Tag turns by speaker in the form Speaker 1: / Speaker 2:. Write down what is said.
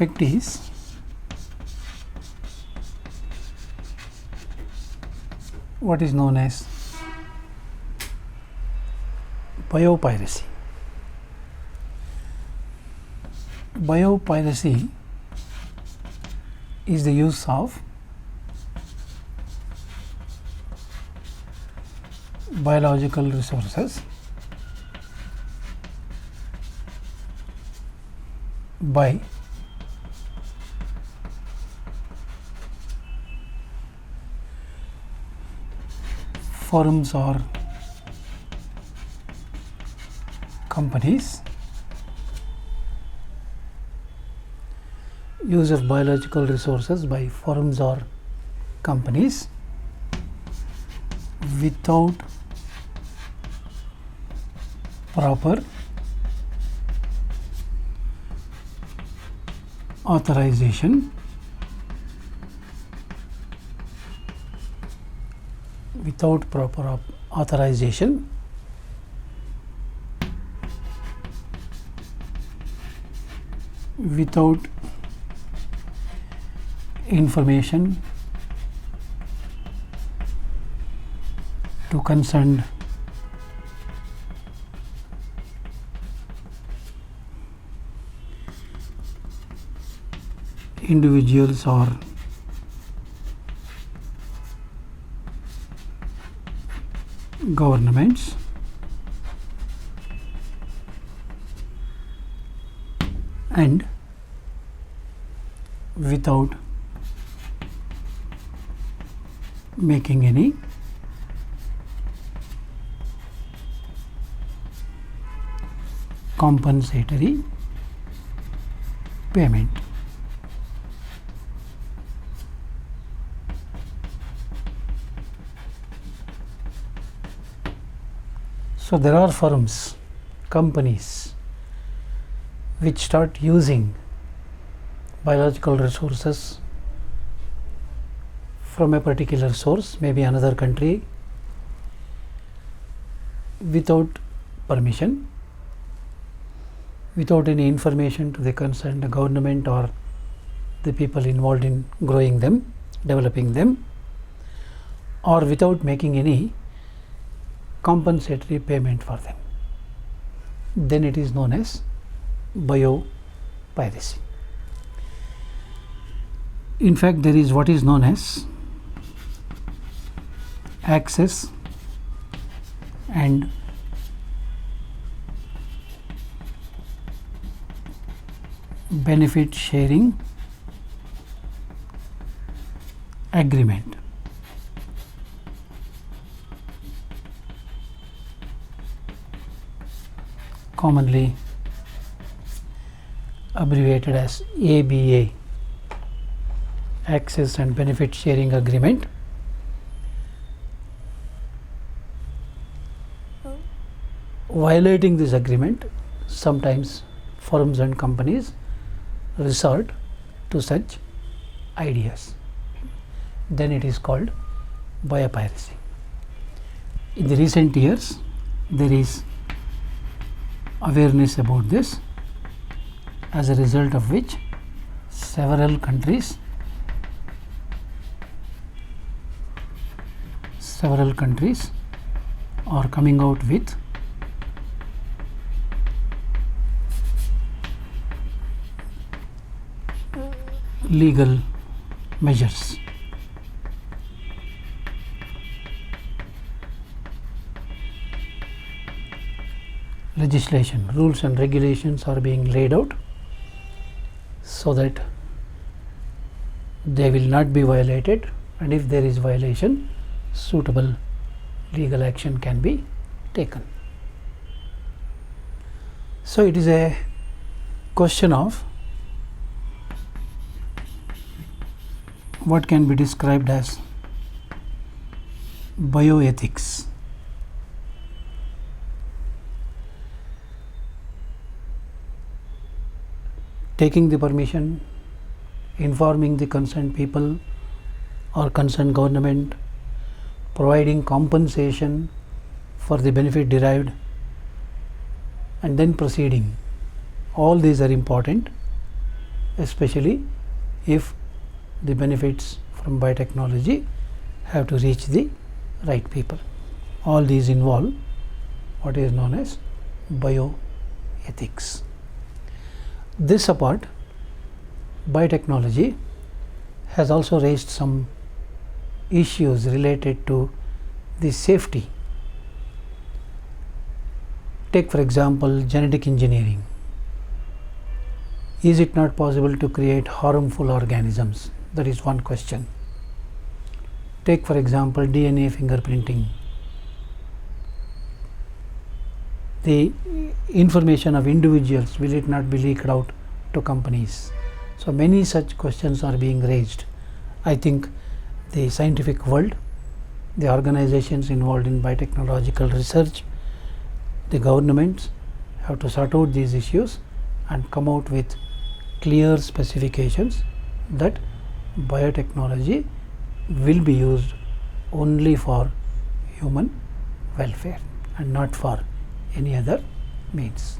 Speaker 1: aspect is what is known as biopiracy. Biopiracy is the use of biological resources by firms or companies. Use of biological resources by firms or companies without proper authorization, without proper authorization, without information to concerned individuals or governments, and without making any compensatory payment. So there are firms, companies which start using biological resources from a particular source, maybe another country, without permission, without any information to the concerned government or the people involved in growing them, developing them, or without making any compensatory payment for them. Then it is known as biopiracy. In fact, there is what is known as access and benefit sharing agreement. Commonly abbreviated as ABA, Access and Benefit Sharing Agreement. Violating this agreement, sometimes firms and companies resort to such ideas. Then it is called biopiracy. In the recent years, there is awareness about this, as a result of which several countries are coming out with legal measures. Legislation, rules and regulations are being laid out so that they will not be violated, and if there is violation, suitable legal action can be taken. So it is a question of what can be described as bioethics. Taking the permission, informing the concerned people or concerned government, providing compensation for the benefit derived, and then proceeding. All these are important especially if the benefits from biotechnology have to reach the right people. All these involve what is known as bioethics. This apart, biotechnology has also raised some issues related to the safety. Take for example genetic engineering. Is it not possible to create harmful organisms? That is one question. Take for example DNA fingerprinting. The information of individuals, will it not be leaked out to companies? So many such questions are being raised. I think the scientific world, the organizations involved in biotechnological research, the governments have to sort out these issues and come out with clear specifications that biotechnology will be used only for human welfare and not for any other means.